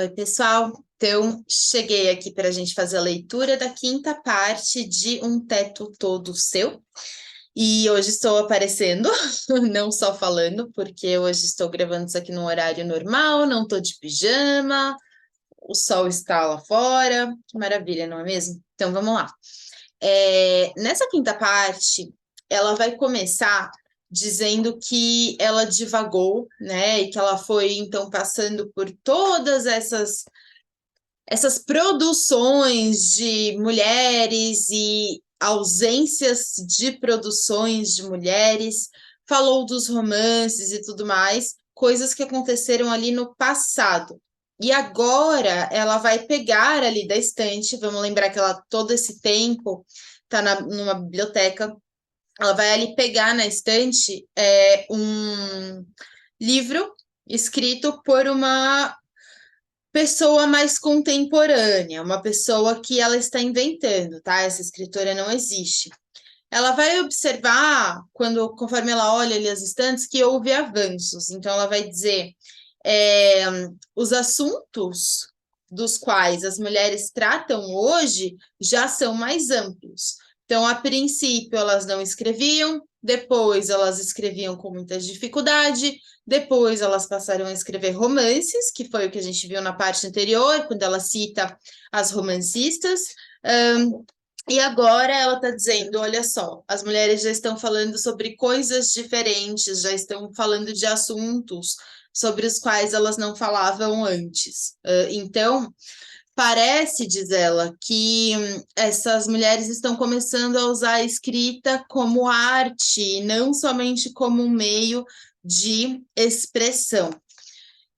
Oi, pessoal. Então, cheguei aqui para a gente fazer a leitura da quinta parte de Um Teto Todo Seu. E hoje estou aparecendo, não só falando, porque hoje estou gravando isso aqui no horário normal, não estou de pijama, o sol está lá fora. Que maravilha, não é mesmo? Então, vamos lá. Nessa quinta parte, ela vai começar dizendo que ela divagou, né? E que ela foi, então, passando por todas essas produções de mulheres e ausências de produções de mulheres, falou dos romances e tudo mais, coisas que aconteceram ali no passado. E agora ela vai pegar ali da estante, vamos lembrar que ela todo esse tempo está numa biblioteca, ela vai ali pegar na estante um livro escrito por uma pessoa mais contemporânea, uma pessoa que ela está inventando, tá? Essa escritora não existe. Ela vai observar, conforme ela olha ali as estantes, que houve avanços. Então, ela vai dizer é, os assuntos dos quais as mulheres tratam hoje já são mais amplos. Então, a princípio, elas não escreviam, depois elas escreviam com muita dificuldade, depois elas passaram a escrever romances, que foi o que a gente viu na parte anterior, quando ela cita as romancistas. E agora ela está dizendo: olha só, as mulheres já estão falando sobre coisas diferentes, já estão falando de assuntos sobre os quais elas não falavam antes. Então, parece, diz ela, que essas mulheres estão começando a usar a escrita como arte, não somente como um meio de expressão.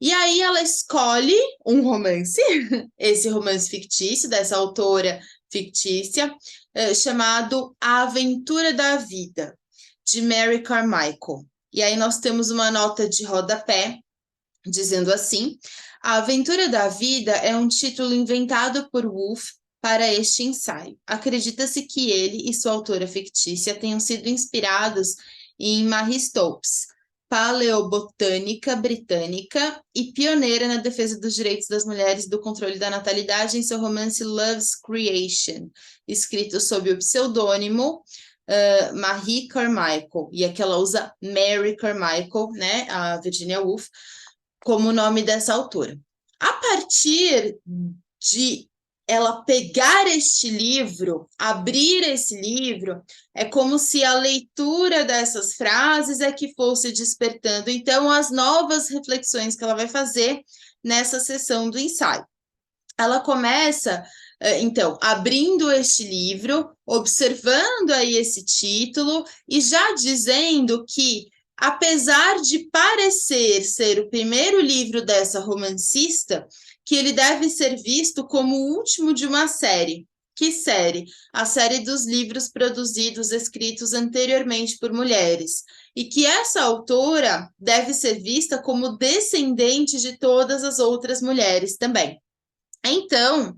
E aí ela escolhe um romance, esse romance fictício, dessa autora fictícia, chamado A Aventura da Vida, de Mary Carmichael. E aí nós temos uma nota de rodapé dizendo assim: A Aventura da Vida é um título inventado por Woolf para este ensaio. Acredita-se que ele e sua autora fictícia tenham sido inspirados em Marie Stopes, paleobotânica britânica e pioneira na defesa dos direitos das mulheres e do controle da natalidade em seu romance Love's Creation, escrito sob o pseudônimo Marie Carmichael. E aqui ela usa Mary Carmichael, né, a Virginia Woolf, como o nome dessa autora. A partir de ela pegar este livro, abrir esse livro, é como se a leitura dessas frases é que fosse despertando, então, as novas reflexões que ela vai fazer nessa sessão do ensaio. Ela começa, então, abrindo este livro, observando aí esse título e já dizendo que, apesar de parecer ser o primeiro livro dessa romancista, que ele deve ser visto como o último de uma série. Que série? A série dos livros produzidos, escritos anteriormente por mulheres. E que essa autora deve ser vista como descendente de todas as outras mulheres também. Então,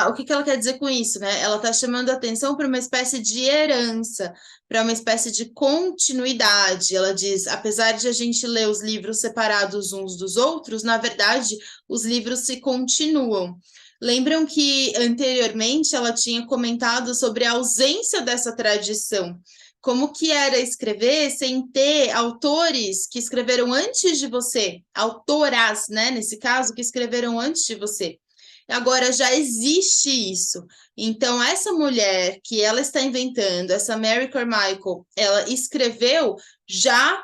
o que ela quer dizer com isso, né? Ela está chamando a atenção para uma espécie de herança, para uma espécie de continuidade. Ela diz, apesar de a gente ler os livros separados uns dos outros, na verdade, os livros se continuam. Lembram que anteriormente ela tinha comentado sobre a ausência dessa tradição. Como que era escrever sem ter autores que escreveram antes de você, autoras, né, nesse caso, que escreveram antes de você. Agora já existe isso. Então, essa mulher que ela está inventando, essa Mary Carmichael, ela escreveu já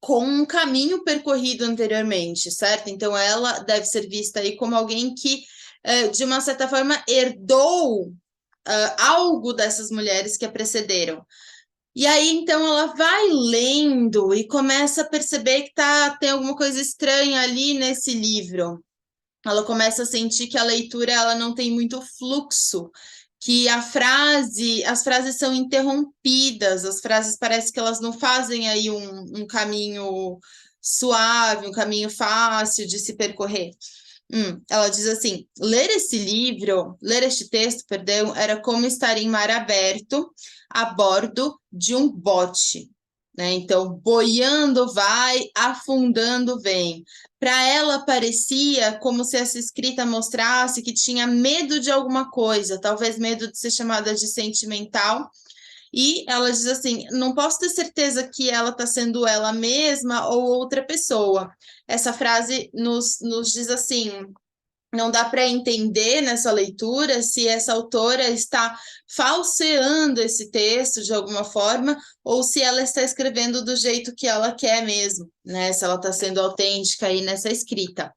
com um caminho percorrido anteriormente, certo? Então, ela deve ser vista aí como alguém que, de uma certa forma, herdou algo dessas mulheres que a precederam. E aí, então, ela vai lendo e começa a perceber que tem alguma coisa estranha ali nesse livro. Ela começa a sentir que a leitura ela não tem muito fluxo, que as frases são interrompidas, as frases parece que elas não fazem aí um caminho suave, um caminho fácil de se percorrer. Ela diz assim: ler este texto, perdão, era como estar em mar aberto a bordo de um bote. né? Então, boiando vai, afundando vem. Para ela parecia como se essa escrita mostrasse que tinha medo de alguma coisa, talvez medo de ser chamada de sentimental. E ela diz assim: não posso ter certeza que ela está sendo ela mesma ou outra pessoa. Essa frase nos diz assim: não dá para entender nessa leitura se essa autora está falseando esse texto de alguma forma ou se ela está escrevendo do jeito que ela quer mesmo, né? Se ela está sendo autêntica aí nessa escrita.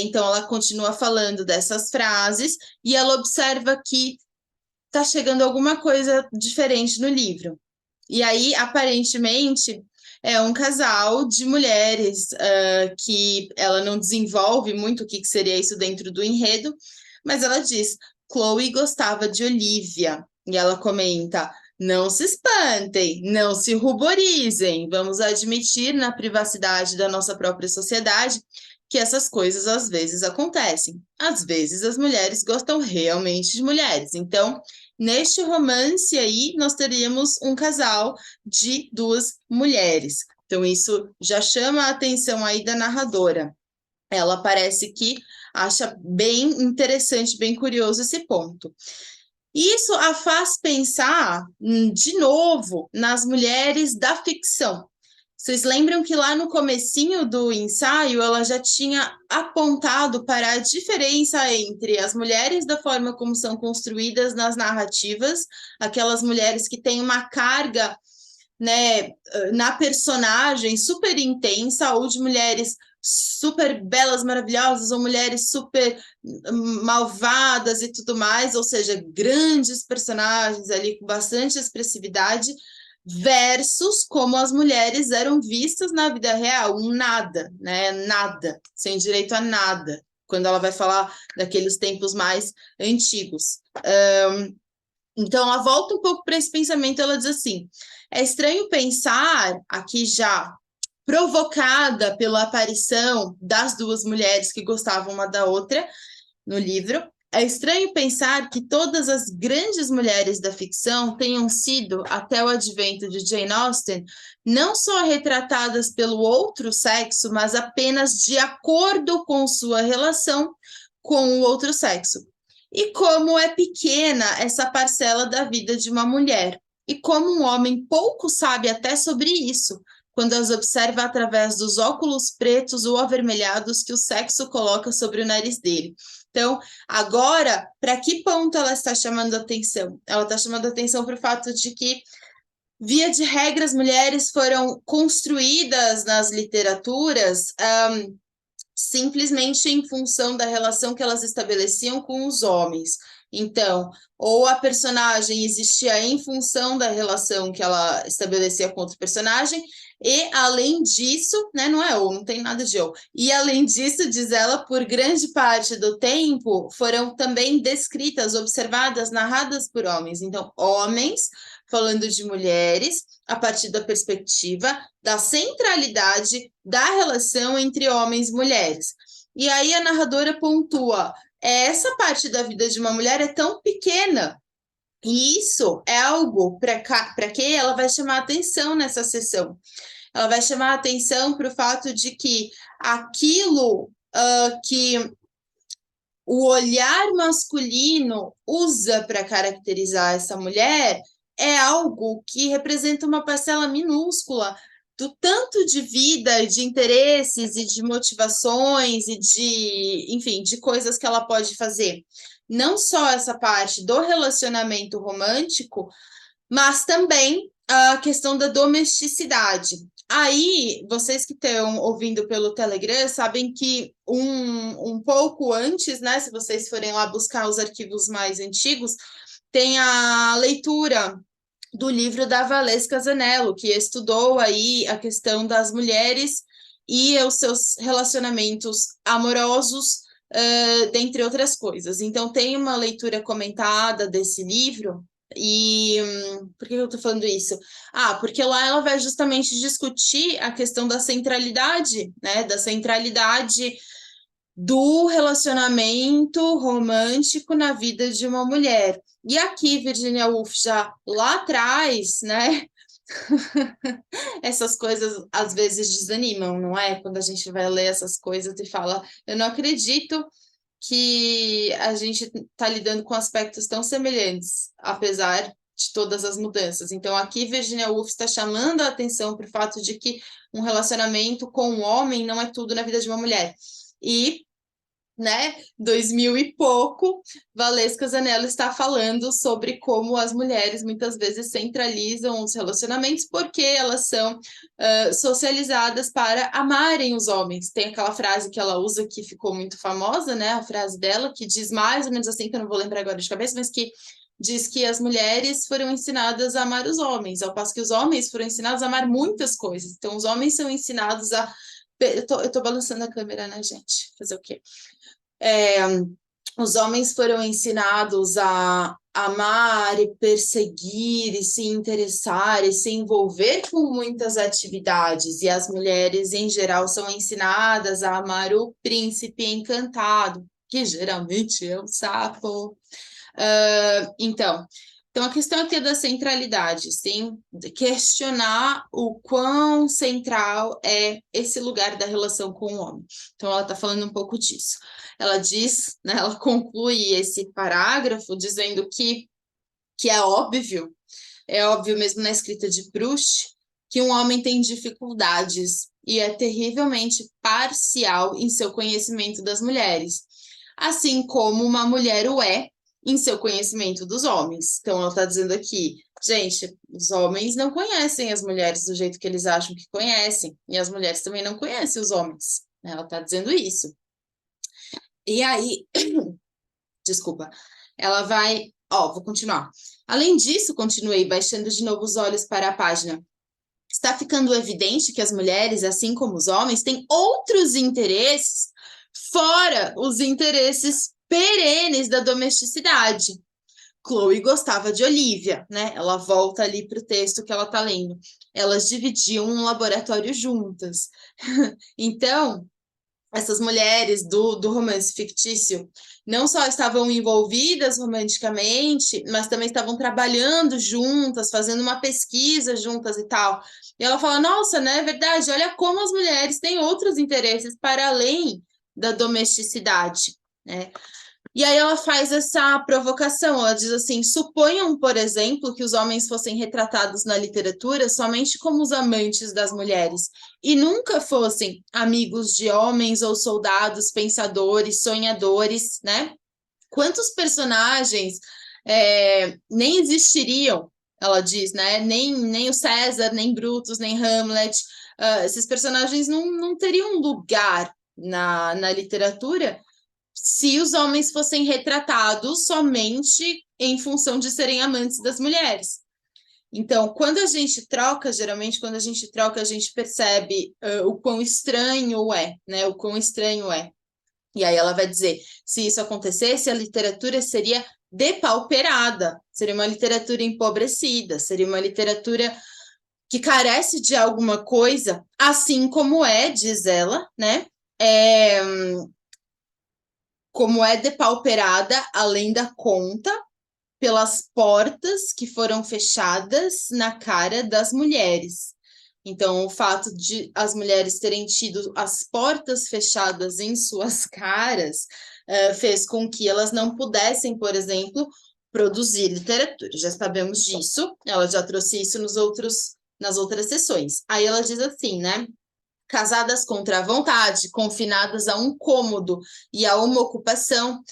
Então, ela continua falando dessas frases e ela observa que está chegando alguma coisa diferente no livro. E aí, aparentemente, é um casal de mulheres que ela não desenvolve muito o que seria isso dentro do enredo, mas ela diz: Chloe gostava de Olivia. E ela comenta: não se espantem, não se ruborizem, vamos admitir na privacidade da nossa própria sociedade que essas coisas às vezes acontecem. Às vezes as mulheres gostam realmente de mulheres. Então, neste romance aí, nós teríamos um casal de duas mulheres. Então, isso já chama a atenção aí da narradora. Ela parece que acha bem interessante, bem curioso esse ponto. Isso a faz pensar, de novo, nas mulheres da ficção. Vocês lembram que lá no comecinho do ensaio ela já tinha apontado para a diferença entre as mulheres da forma como são construídas nas narrativas, aquelas mulheres que têm uma carga, né, na personagem super intensa, ou de mulheres super belas, maravilhosas, ou mulheres super malvadas e tudo mais, ou seja, grandes personagens ali com bastante expressividade, versus como as mulheres eram vistas na vida real, um nada, né? Nada, sem direito a nada, quando ela vai falar daqueles tempos mais antigos. Então, ela volta um pouco para esse pensamento, ela diz assim: é estranho pensar, aqui já provocada pela aparição das duas mulheres que gostavam uma da outra no livro, é estranho pensar que todas as grandes mulheres da ficção tenham sido, até o advento de Jane Austen, não só retratadas pelo outro sexo, mas apenas de acordo com sua relação com o outro sexo. E como é pequena essa parcela da vida de uma mulher, e como um homem pouco sabe até sobre isso, quando as observa através dos óculos pretos ou avermelhados que o sexo coloca sobre o nariz dele. Então, agora, para que ponto ela está chamando atenção? Ela está chamando atenção para o fato de que, via de regra, as mulheres foram construídas nas literaturas simplesmente em função da relação que elas estabeleciam com os homens. Então, ou a personagem existia em função da relação que ela estabelecia com outro personagem, e além disso, né, não é ou, não tem nada de ou. E além disso, diz ela, por grande parte do tempo, foram também descritas, observadas, narradas por homens. Então, homens falando de mulheres a partir da perspectiva da centralidade da relação entre homens e mulheres. E aí a narradora pontua: essa parte da vida de uma mulher é tão pequena. E isso é algo para que ela vai chamar atenção nessa sessão. Ela vai chamar atenção para o fato de que aquilo que o olhar masculino usa para caracterizar essa mulher é algo que representa uma parcela minúscula do tanto de vida, de interesses e de motivações e de, enfim, de coisas que ela pode fazer. Não só essa parte do relacionamento romântico, mas também a questão da domesticidade. Aí, vocês que estão ouvindo pelo Telegram sabem que um pouco antes, né, se vocês forem lá buscar os arquivos mais antigos, tem a leitura do livro da Valesca Zanello, que estudou aí a questão das mulheres e os seus relacionamentos amorosos, dentre outras coisas. Então, tem uma leitura comentada desse livro. E por que eu estou falando isso? Porque lá ela vai justamente discutir a questão da centralidade, né? Da centralidade do relacionamento romântico na vida de uma mulher. E aqui, Virginia Woolf, já lá atrás, né? Essas coisas às vezes desanimam, não é? Quando a gente vai ler essas coisas e fala, eu não acredito que a gente está lidando com aspectos tão semelhantes, apesar de todas as mudanças. Então, aqui Virginia Woolf está chamando a atenção para o fato de que um relacionamento com um homem não é tudo na vida de uma mulher. E, né, 2000 e pouco, Valesca Zanella está falando sobre como as mulheres muitas vezes centralizam os relacionamentos porque elas são socializadas para amarem os homens. Tem aquela frase que ela usa que ficou muito famosa, né, a frase dela, que diz mais ou menos assim, que eu não vou lembrar agora de cabeça, mas que diz que as mulheres foram ensinadas a amar os homens, ao passo que os homens foram ensinados a amar muitas coisas. Então, os homens são ensinados a... Eu tô balançando a câmera, né, gente? Fazer o quê? Os homens foram ensinados a amar e perseguir e se interessar e se envolver com muitas atividades, e as mulheres, em geral, são ensinadas a amar o príncipe encantado, que geralmente é um sapo. Então, a questão aqui é da centralidade, sim, de questionar o quão central é esse lugar da relação com o homem. Então, ela está falando um pouco disso. Ela diz, né, ela conclui esse parágrafo dizendo que é óbvio mesmo na escrita de Proust, que um homem tem dificuldades e é terrivelmente parcial em seu conhecimento das mulheres, assim como uma mulher o é em seu conhecimento dos homens. Então, ela está dizendo aqui, gente, os homens não conhecem as mulheres do jeito que eles acham que conhecem, e as mulheres também não conhecem os homens. Ela está dizendo isso. E aí, desculpa, ela vai. Ó, vou continuar. Além disso, continuei baixando de novo os olhos para a página. Está ficando evidente que as mulheres, assim como os homens, têm outros interesses fora os interesses perenes da domesticidade. Chloe gostava de Olivia, né? Ela volta ali para o texto que ela está lendo. Elas dividiam um laboratório juntas. Então, essas mulheres do romance fictício não só estavam envolvidas romanticamente, mas também estavam trabalhando juntas, fazendo uma pesquisa juntas e tal. E ela fala: nossa, né? É verdade, olha como as mulheres têm outros interesses para além da domesticidade, né? E aí ela faz essa provocação, ela diz assim: suponham, por exemplo, que os homens fossem retratados na literatura somente como os amantes das mulheres, e nunca fossem amigos de homens ou soldados, pensadores, sonhadores, né? Quantos personagens nem existiriam, ela diz, né? Nem o César, nem Brutus, nem Hamlet, esses personagens não teriam lugar na literatura se os homens fossem retratados somente em função de serem amantes das mulheres. Então, quando a gente troca, geralmente, quando a gente troca, a gente percebe o quão estranho é, né? O quão estranho é. E aí ela vai dizer, se isso acontecesse, a literatura seria depauperada, seria uma literatura empobrecida, seria uma literatura que carece de alguma coisa, assim como é, diz ela, né? Como é depauperada além da conta pelas portas que foram fechadas na cara das mulheres. Então, o fato de as mulheres terem tido as portas fechadas em suas caras fez com que elas não pudessem, por exemplo, produzir literatura. Já sabemos disso, ela já trouxe isso nas outras sessões. Aí ela diz assim, né? Casadas contra a vontade, confinadas a um cômodo e a uma ocupação,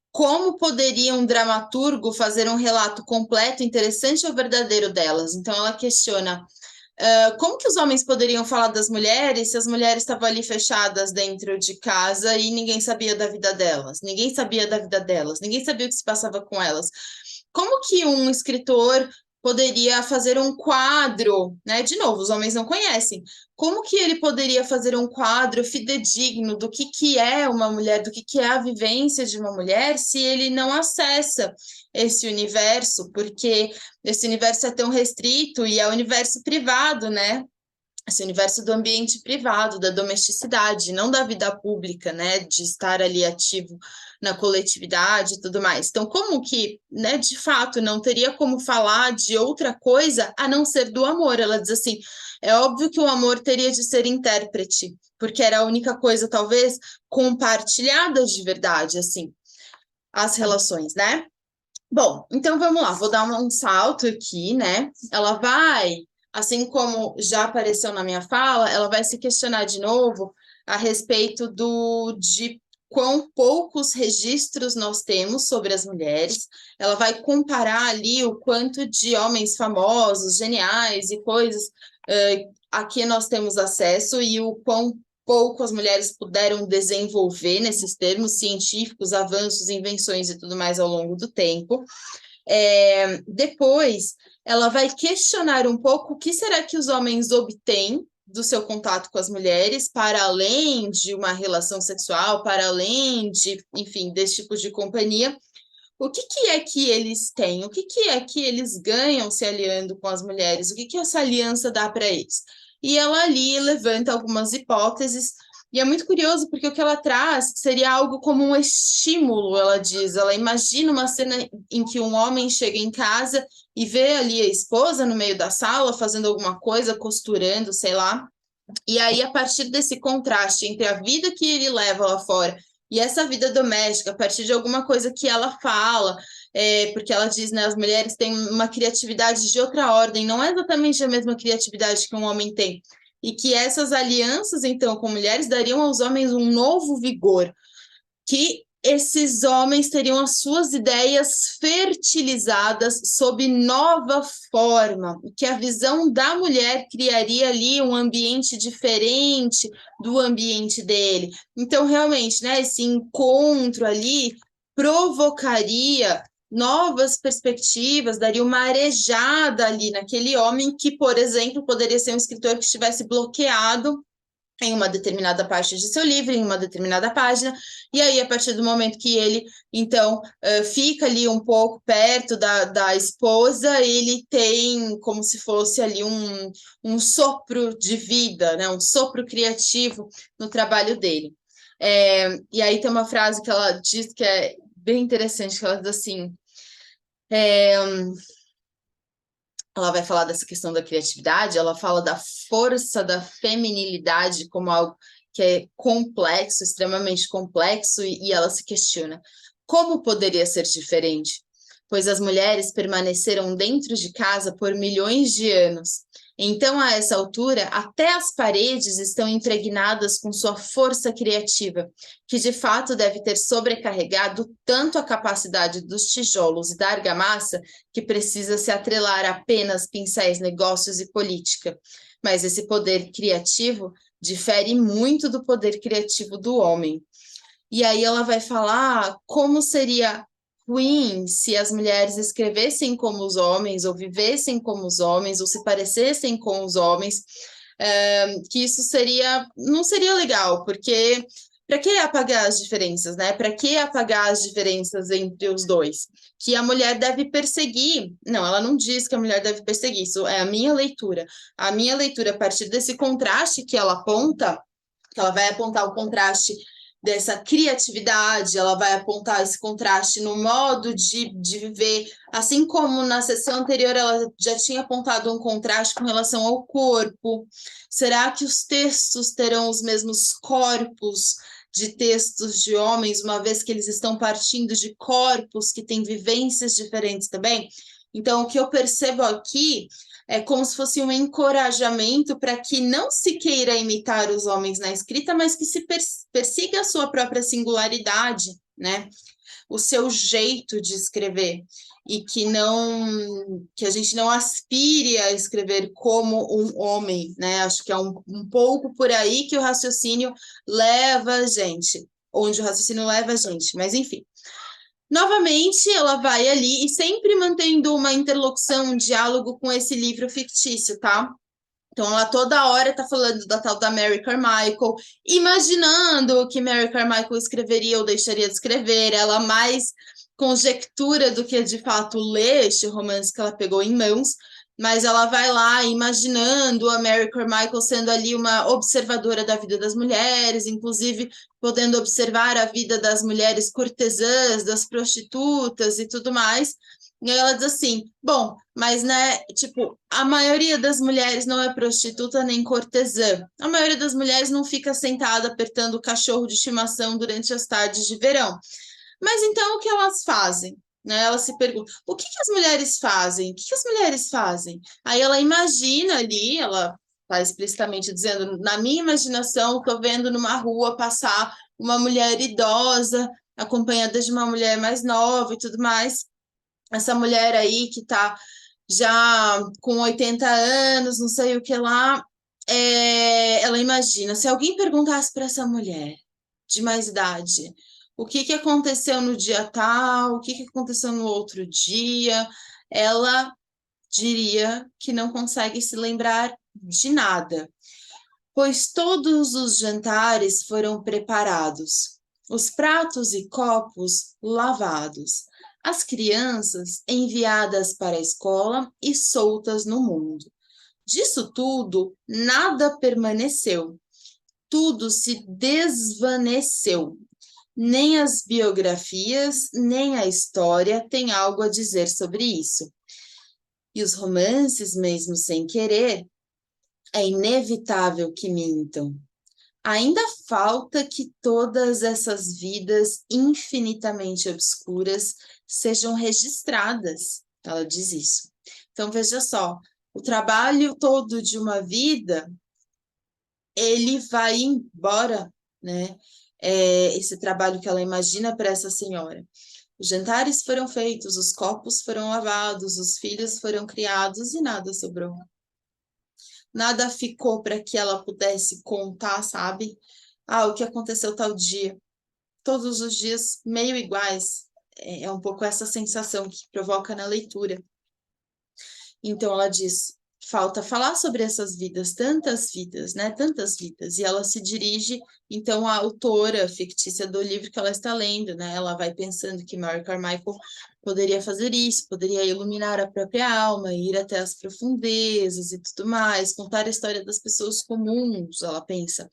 como poderia um dramaturgo fazer um relato completo, interessante ou verdadeiro delas? Então, ela questiona como que os homens poderiam falar das mulheres se as mulheres estavam ali fechadas dentro de casa e ninguém sabia da vida delas, ninguém sabia da vida delas, ninguém sabia o que se passava com elas. Como que um escritor poderia fazer um quadro, né? De novo, os homens não conhecem. Como que ele poderia fazer um quadro fidedigno do que é uma mulher, do que é a vivência de uma mulher, se ele não acessa esse universo, porque esse universo é tão restrito e é o universo privado, né? esse universo do ambiente privado, da domesticidade, não da vida pública, né, de estar ali ativo na coletividade e tudo mais. Então, como que, né, de fato, não teria como falar de outra coisa a não ser do amor? Ela diz assim, é óbvio que o amor teria de ser intérprete, porque era a única coisa, talvez, compartilhada de verdade, assim, as relações, né? Bom, então vamos lá, vou dar um salto aqui, né? Ela vai, assim como já apareceu na minha fala, ela vai se questionar de novo a respeito de quão poucos registros nós temos sobre as mulheres. Ela vai comparar ali o quanto de homens famosos, geniais e coisas a que nós temos acesso e o quão pouco as mulheres puderam desenvolver nesses termos científicos, avanços, invenções e tudo mais ao longo do tempo. Depois, ela vai questionar um pouco o que será que os homens obtêm do seu contato com as mulheres, para além de uma relação sexual, para além de, enfim, desse tipo de companhia. O que é que eles têm? O que é que eles ganham se aliando com as mulheres? O que essa aliança dá para eles? E ela ali levanta algumas hipóteses, e é muito curioso porque o que ela traz seria algo como um estímulo, ela diz. Ela imagina uma cena em que um homem chega em casa e vê ali a esposa no meio da sala fazendo alguma coisa, costurando, sei lá. E aí, a partir desse contraste entre a vida que ele leva lá fora e essa vida doméstica, a partir de alguma coisa que ela fala, porque ela diz, né, as mulheres têm uma criatividade de outra ordem, não é exatamente a mesma criatividade que um homem tem. E que essas alianças, então, com mulheres dariam aos homens um novo vigor, que esses homens teriam as suas ideias fertilizadas sob nova forma, que a visão da mulher criaria ali um ambiente diferente do ambiente dele. Então, realmente, né, esse encontro ali provocaria novas perspectivas, daria uma arejada ali naquele homem que, por exemplo, poderia ser um escritor que estivesse bloqueado em uma determinada parte de seu livro, em uma determinada página, e aí, a partir do momento que ele, então, fica ali um pouco perto da esposa, ele tem como se fosse ali um sopro de vida, né? Um sopro criativo no trabalho dele. E aí tem uma frase que ela diz que é bem interessante, que ela diz assim, ela vai falar dessa questão da criatividade, ela fala da força da feminilidade como algo que é complexo, extremamente complexo, e ela se questiona: como poderia ser diferente? Pois as mulheres permaneceram dentro de casa por milhões de anos. Então, a essa altura, até as paredes estão impregnadas com sua força criativa, que de fato deve ter sobrecarregado tanto a capacidade dos tijolos e da argamassa, que precisa se atrelar apenas pincéis, negócios e política. Mas esse poder criativo difere muito do poder criativo do homem. E aí ela vai falar como seria ruim se as mulheres escrevessem como os homens, ou vivessem como os homens, ou se parecessem com os homens, que isso não seria legal, porque para que apagar as diferenças, né? Para que apagar as diferenças entre os dois? Que a mulher deve perseguir. Não, ela não diz que a mulher deve perseguir, isso é a minha leitura. A minha leitura, a partir desse contraste que ela aponta, que ela vai apontar o contraste dessa criatividade, ela vai apontar esse contraste no modo de viver, assim como na sessão anterior ela já tinha apontado um contraste com relação ao corpo. Será que os textos terão os mesmos corpos de textos de homens, uma vez que eles estão partindo de corpos que têm vivências diferentes também? Então, o que eu percebo aqui é como se fosse um encorajamento para que não se queira imitar os homens na escrita, mas que se persiga a sua própria singularidade, né? O seu jeito de escrever, e que a gente não aspire a escrever como um homem, né? Acho que é um pouco por aí que o raciocínio leva a gente, onde o raciocínio leva a gente, mas enfim. Novamente, ela vai ali e sempre mantendo uma interlocução, um diálogo com esse livro fictício, tá? Então, ela toda hora está falando da tal da Mary Carmichael, imaginando o que Mary Carmichael escreveria ou deixaria de escrever. Ela mais conjectura do que de fato lê este romance que ela pegou em mãos. mas ela vai lá imaginando a Mary Carmichael sendo ali uma observadora da vida das mulheres, inclusive podendo observar a vida das mulheres cortesãs, das prostitutas e tudo mais. E aí ela diz assim, bom, mas né, tipo, a maioria das mulheres não é prostituta nem cortesã. A maioria das mulheres não fica sentada apertando o cachorro de estimação durante as tardes de verão. Mas então o que elas fazem? Né? Ela se pergunta: o que as mulheres fazem? O que as mulheres fazem? Aí ela imagina ali, ela está explicitamente dizendo: na minha imaginação, estou vendo numa rua passar uma mulher idosa, acompanhada de uma mulher mais nova e tudo mais. Essa mulher aí que está já com 80 anos, não sei o que lá, ela imagina, se alguém perguntasse para essa mulher de mais idade, o que que aconteceu no dia tal, o que que aconteceu no outro dia, ela diria que não consegue se lembrar de nada, pois todos os jantares foram preparados, os pratos e copos lavados, as crianças enviadas para a escola e soltas no mundo. Disso tudo, nada permaneceu, tudo se desvaneceu. Nem as biografias, nem a história têm algo a dizer sobre isso. E os romances, mesmo sem querer, é inevitável que mintam. Ainda falta que todas essas vidas infinitamente obscuras sejam registradas. Ela diz isso. Então, veja só, o trabalho todo de uma vida, ele vai embora, né? Esse trabalho que ela imagina para essa senhora. Os jantares foram feitos, os copos foram lavados, os filhos foram criados e nada sobrou. Nada ficou para que ela pudesse contar, sabe? Ah, o que aconteceu tal dia. Todos os dias meio iguais. É um pouco essa sensação que provoca na leitura. Então ela diz: falta falar sobre essas vidas, tantas vidas, né? Tantas vidas. E ela se dirige, então, à autora fictícia do livro que ela está lendo, né? Ela vai pensando que Mary Carmichael poderia fazer isso, poderia iluminar a própria alma, ir até as profundezas e tudo mais, contar a história das pessoas comuns. Ela pensa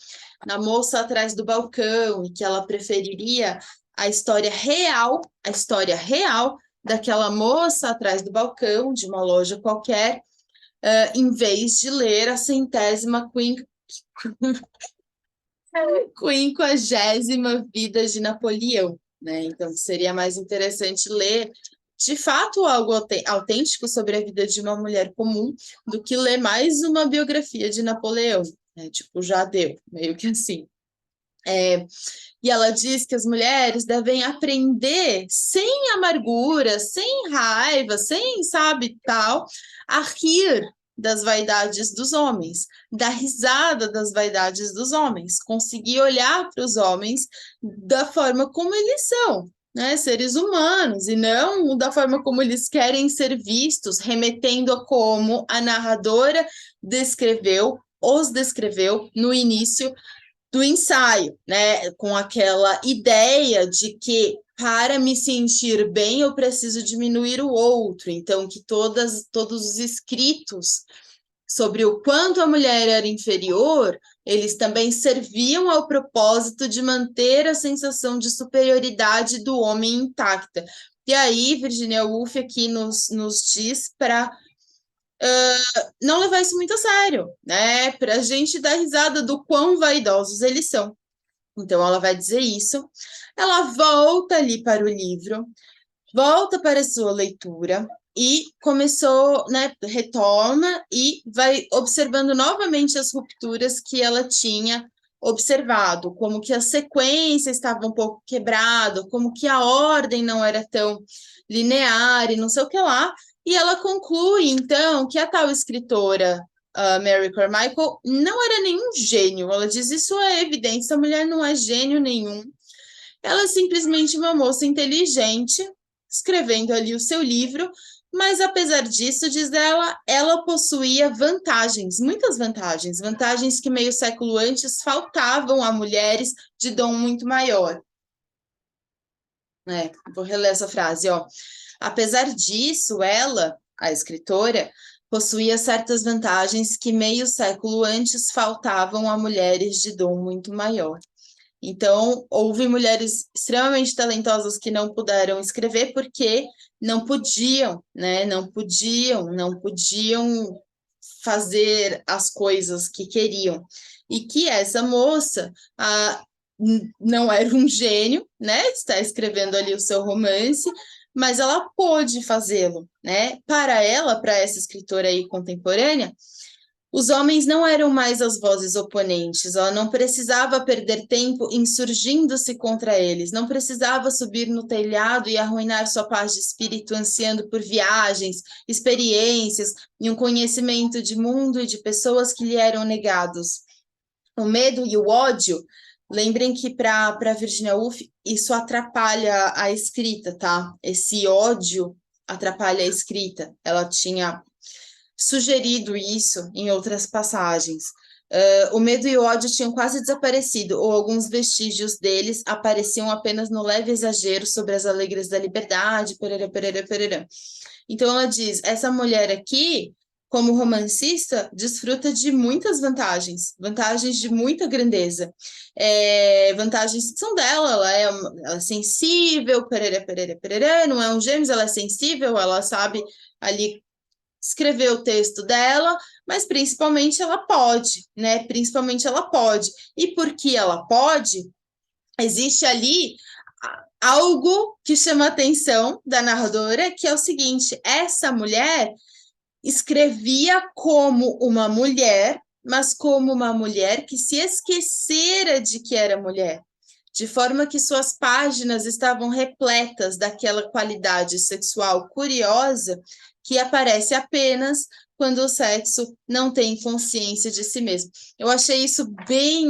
na moça atrás do balcão e que ela preferiria a história real daquela moça atrás do balcão de uma loja qualquer, em vez de ler a centésima quinquagésima vida de Napoleão, né? Então seria mais interessante ler de fato algo autêntico sobre a vida de uma mulher comum do que ler mais uma biografia de Napoleão, né? Tipo, já deu, meio que assim. E ela diz que as mulheres devem aprender sem amargura, sem raiva, sem, sabe, tal, a rir das vaidades dos homens, dar risada das vaidades dos homens, conseguir olhar para os homens da forma como eles são, né, seres humanos, e não da forma como eles querem ser vistos, remetendo a como a narradora os descreveu no início do ensaio, né? Com aquela ideia de que para me sentir bem eu preciso diminuir o outro. Então, que todos os escritos sobre o quanto a mulher era inferior, eles também serviam ao propósito de manter a sensação de superioridade do homem intacta. E aí, Virginia Woolf aqui nos diz para não levar isso muito a sério, né? Para a gente dar risada do quão vaidosos eles são. Então, ela vai dizer isso. Ela volta ali para o livro, volta para a sua leitura e começou, né? Retoma e vai observando novamente as rupturas que ela tinha observado, como que a sequência estava um pouco quebrada, como que a ordem não era tão linear e não sei o que lá. E ela conclui, então, que a tal escritora Mary Carmichael não era nenhum gênio. Ela diz: isso é evidente, essa mulher não é gênio nenhum. Ela é simplesmente uma moça inteligente, escrevendo ali o seu livro, mas apesar disso, diz ela, ela possuía vantagens, muitas vantagens, vantagens que meio século antes faltavam a mulheres de dom muito maior. Vou reler essa frase, ó. Apesar disso, ela, a escritora, possuía certas vantagens que meio século antes faltavam a mulheres de dom muito maior. Então, houve mulheres extremamente talentosas que não puderam escrever porque não podiam, né? Não podiam fazer as coisas que queriam. E que essa moça não era um gênio, né? Está escrevendo ali o seu romance, mas ela pôde fazê-lo, né? Para ela, para essa escritora aí contemporânea, os homens não eram mais as vozes oponentes, ela não precisava perder tempo insurgindo-se contra eles, não precisava subir no telhado e arruinar sua paz de espírito ansiando por viagens, experiências e um conhecimento de mundo e de pessoas que lhe eram negados. O medo e o ódio, lembrem que para Virginia Woolf isso atrapalha a escrita, tá? Esse ódio atrapalha a escrita. Ela tinha sugerido isso em outras passagens. O medo e o ódio tinham quase desaparecido, ou alguns vestígios deles apareciam apenas no leve exagero sobre as alegrias da liberdade, pererê, pererê, pererê. Então ela diz, essa mulher aqui, como romancista, desfruta de muitas vantagens de muita grandeza. Vantagens que são dela, ela é sensível, pererê, pererê, pererê, não é um gêmeos, ela é sensível, ela sabe ali escrever o texto dela, mas principalmente ela pode, né? Principalmente ela pode. E porque ela pode, existe ali algo que chama a atenção da narradora, que é o seguinte: essa mulher escrevia como uma mulher, mas como uma mulher que se esquecera de que era mulher, de forma que suas páginas estavam repletas daquela qualidade sexual curiosa que aparece apenas quando o sexo não tem consciência de si mesmo. Eu achei isso bem,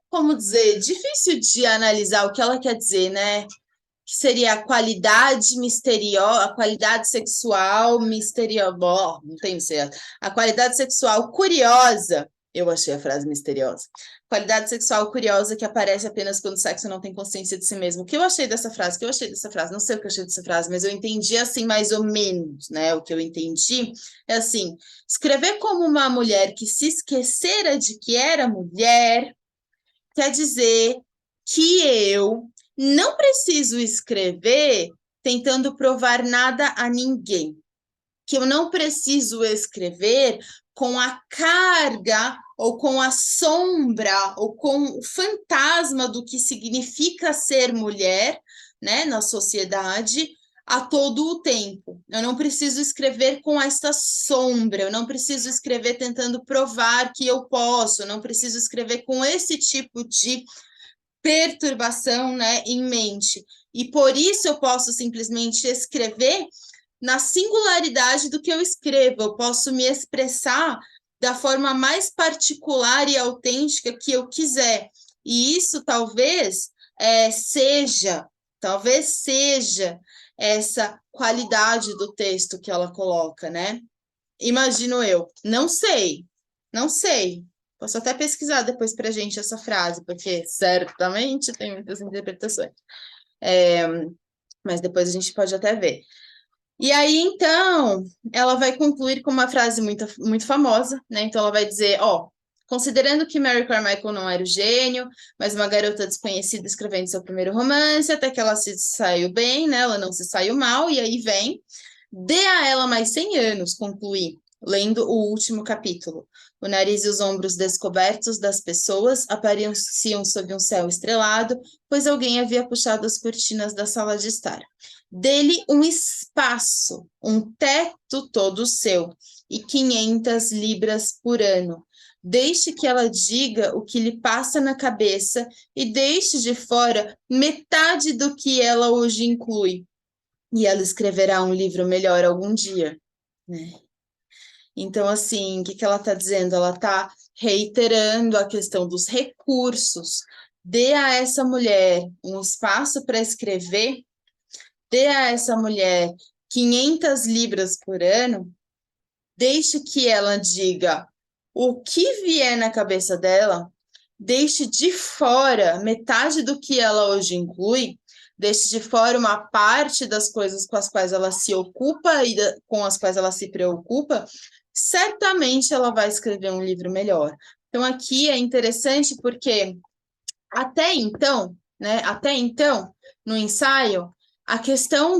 como dizer, difícil de analisar o que ela quer dizer, né? Que seria a qualidade misteriosa, a qualidade sexual misteriosa, não tenho certo, a qualidade sexual curiosa, eu achei a frase misteriosa, qualidade sexual curiosa que aparece apenas quando o sexo não tem consciência de si mesmo. O que eu achei dessa frase? O que eu achei dessa frase? Não sei o que eu achei dessa frase, mas eu entendi assim mais ou menos, né? O que eu entendi é assim, escrever como uma mulher que se esquecera de que era mulher, quer dizer que eu não preciso escrever tentando provar nada a ninguém, que eu não preciso escrever com a carga ou com a sombra ou com o fantasma do que significa ser mulher, né, na sociedade a todo o tempo. Eu não preciso escrever com esta sombra, eu não preciso escrever tentando provar que eu posso, eu não preciso escrever com esse tipo de perturbação, né, em mente. E por isso eu posso simplesmente escrever na singularidade do que eu escrevo. Eu posso me expressar da forma mais particular e autêntica que eu quiser. E isso talvez seja essa qualidade do texto que ela coloca, né? Imagino eu. Não sei. Posso até pesquisar depois para a gente essa frase, porque certamente tem muitas interpretações. Mas depois a gente pode até ver. E aí, então, ela vai concluir com uma frase muito, muito famosa, né? Então, ela vai dizer, considerando que Mary Carmichael não era o gênio, mas uma garota desconhecida escrevendo seu primeiro romance, até que ela se saiu bem, né? Ela não se saiu mal, e aí vem, dê a ela mais 100 anos, concluí, lendo o último capítulo. O nariz e os ombros descobertos das pessoas apareciam sob um céu estrelado, pois alguém havia puxado as cortinas da sala de estar. Dele um espaço, um teto todo seu, e 500 libras por ano. Deixe que ela diga o que lhe passa na cabeça e deixe de fora metade do que ela hoje inclui. E ela escreverá um livro melhor algum dia, né? Então, assim, o que ela está dizendo? Ela está reiterando a questão dos recursos. Dê a essa mulher um espaço para escrever, dê a essa mulher 500 libras por ano, deixe que ela diga o que vier na cabeça dela, deixe de fora metade do que ela hoje inclui, deixe de fora uma parte das coisas com as quais ela se ocupa e com as quais ela se preocupa, certamente ela vai escrever um livro melhor. Então, aqui é interessante porque até então, né, até então, no ensaio, a questão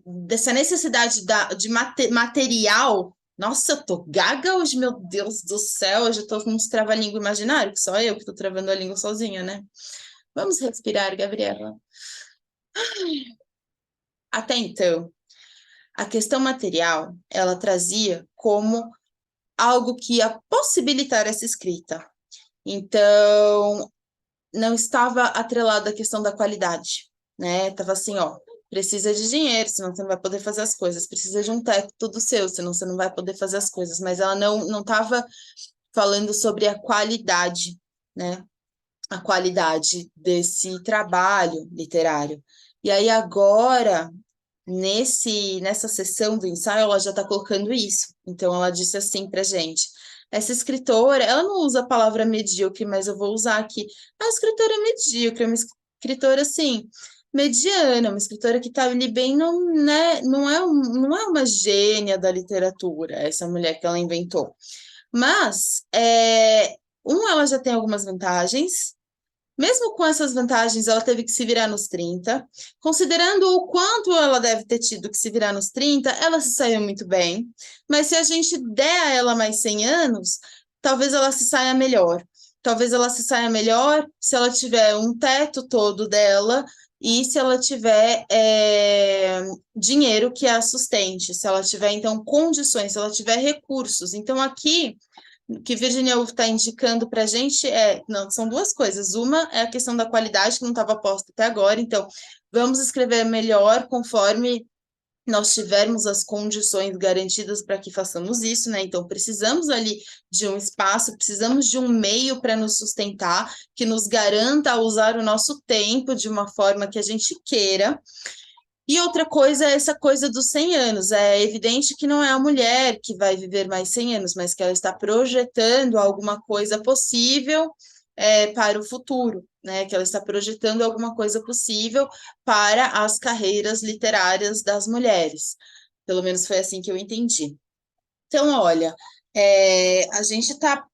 dessa necessidade de material. Nossa, eu tô gaga hoje, meu Deus do céu. Hoje eu tô com uns trava-língua imaginário, que só eu que tô travando a língua sozinha, né? Vamos respirar, Gabriela. Até então, a questão material, ela trazia como algo que ia possibilitar essa escrita. Então, não estava atrelada à questão da qualidade, né? Tava assim, ó, precisa de dinheiro, senão você não vai poder fazer as coisas. Precisa de um teto todo seu, senão você não vai poder fazer as coisas. Mas ela não estava falando sobre a qualidade, né? A qualidade desse trabalho literário. E aí agora, nessa sessão do ensaio, ela já está colocando isso. Então ela disse assim para gente: essa escritora, ela não usa a palavra medíocre, mas eu vou usar aqui. A escritora é medíocre, é uma escritora assim mediana, uma escritora que está ali bem, não, né, não é uma gênia da literatura, essa mulher que ela inventou. Mas ela já tem algumas vantagens. Mesmo com essas vantagens, ela teve que se virar nos 30. Considerando o quanto ela deve ter tido que se virar nos 30, ela se saiu muito bem. Mas se a gente der a ela mais 100 anos, talvez ela se saia melhor. Talvez ela se saia melhor se ela tiver um teto todo dela e se ela tiver dinheiro que a sustente, se ela tiver, então, condições, se ela tiver recursos. Então, aqui o que Virginia Woolf está indicando para a gente não, são duas coisas. Uma é a questão da qualidade, que não estava posta até agora, então vamos escrever melhor conforme nós tivermos as condições garantidas para que façamos isso, né? Então, precisamos ali de um espaço, precisamos de um meio para nos sustentar, que nos garanta usar o nosso tempo de uma forma que a gente queira. E outra coisa é essa coisa dos 100 anos. É evidente que não é a mulher que vai viver mais 100 anos, mas que ela está projetando alguma coisa possível para o futuro, né? Que ela está projetando alguma coisa possível para as carreiras literárias das mulheres. Pelo menos foi assim que eu entendi. Então, olha, a gente está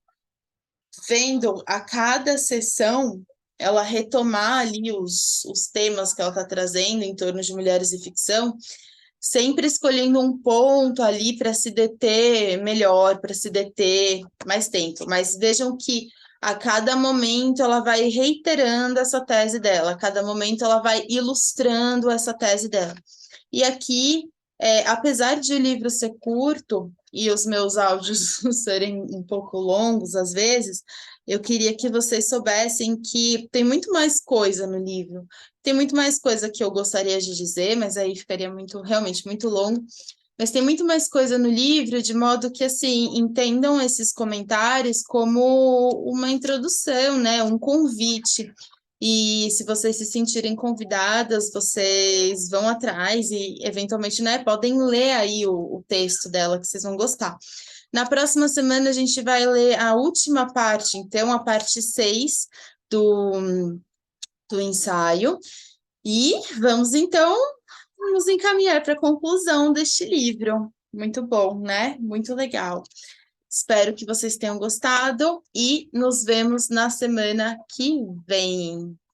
vendo a cada sessão ela retomar ali os temas que ela está trazendo em torno de mulheres e ficção, sempre escolhendo um ponto ali para se deter melhor, para se deter mais tempo. Mas vejam que a cada momento ela vai reiterando essa tese dela, a cada momento ela vai ilustrando essa tese dela. E aqui, apesar de o livro ser curto e os meus áudios serem um pouco longos às vezes, eu queria que vocês soubessem que tem muito mais coisa no livro. Tem muito mais coisa que eu gostaria de dizer, mas aí ficaria realmente muito longo. Mas tem muito mais coisa no livro, de modo que, assim, entendam esses comentários como uma introdução, né? Um convite. E se vocês se sentirem convidadas, vocês vão atrás e, eventualmente, né, podem ler aí o texto dela, que vocês vão gostar. Na próxima semana, a gente vai ler a última parte, então, a parte 6 do ensaio. E vamos, então, nos encaminhar para a conclusão deste livro. Muito bom, né? Muito legal. Espero que vocês tenham gostado e nos vemos na semana que vem.